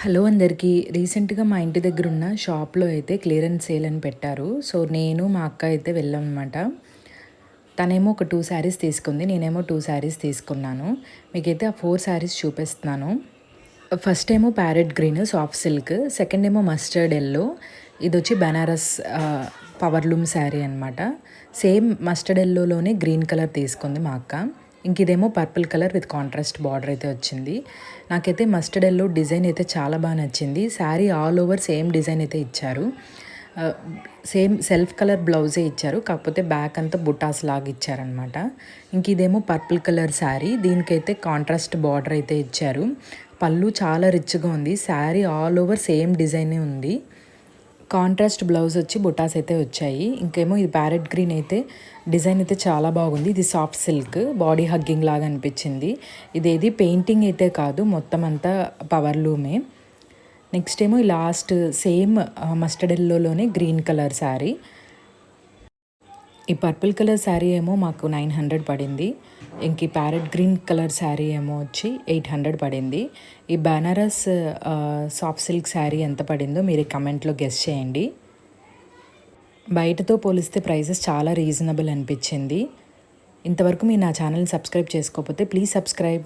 Hello అందరికీ. రీసెంట్‌గా మా ఇంటి దగ్గరున్న షాప్‌లో అయితే క్లియరెన్స్ సేల్ అని పెట్టారు. సో, నేను మా అక్క అయితే వెళ్ళామనమాట. తనేమో ఒక 2 శారీస్ తీసుకుంది. నేనేమో 2 శారీస్ తీసుకున్నాను. మీకైతే ఆ 4 శారీస్ చూపిస్తున్నాను. ఫస్ట్ ఏమో parrot green soft silk, second ఏమో మస్టర్డ్ యెల్లో. ఇదొచ్చి బనారస్ పవర్లూమ్ శారీ అనమాట. సేమ్ మస్టర్డ్ యెల్లోలోనే గ్రీన్ కలర్ తీసుకుంది మా అక్క. ఇదేమో purple colour with contrast border అయితే వచ్చింది. నాకైతే మస్టర్డ్ యెల్లో డిజైన్ అయితే చాలా బాగా నచ్చింది. Sari all over same design అయితే ఇచ్చారు. సేమ్ సెల్ఫ్ కలర్ బ్లౌజే ఇచ్చారు, కాకపోతే బ్యాక్ అంతా బుటాస్ లాగా ఇచ్చారనమాట. ఇదేమో పర్పుల్ కలర్ శారీ, దీనికైతే కాంట్రాస్ట్ బార్డర్ అయితే ఇచ్చారు. పళ్ళు చాలా రిచ్గా ఉంది. శారీ ఆల్ ఓవర్ సేమ్ డిజైనే ఉంది. కాంట్రాస్ట్ బ్లౌజ్ వచ్చి బుటాస్ అయితే వచ్చాయి. ఇంకేమో ఇది ప్యారెట్ గ్రీన్ అయితే డిజైన్ అయితే చాలా బాగుంది. ఇది సాఫ్ట్ సిల్క్, బాడీ హగ్గింగ్ లాగా అనిపించింది. ఇదేది పెయింటింగ్ అయితే కాదు, మొత్తం అంతా పవర్లూమే. నెక్స్ట్ ఏమో ఈ లాస్ట్ సేమ్ మస్టర్డ్ ఎల్లోలోనే గ్రీన్ కలర్ శారీ. ఈ పర్పుల్ కలర్ శారీ ఏమో మాకు 900 పడింది. ఈ ప్యారెట్ గ్రీన్ కలర్ శారీ ఏమో వచ్చి 800 పడింది. ఈ బనారస్ సాఫ్ట్ సిల్క్ శారీ ఎంత పడిందో మీరు కమెంట్లో గెస్ చేయండి. బయటతో పోలిస్తే ప్రైజెస్ చాలా రీజనబుల్ అనిపించింది. ఇంతవరకు మీరు నా ఛానల్ని సబ్స్క్రైబ్ చేసుకోకపోతే ప్లీజ్ సబ్స్క్రైబ్.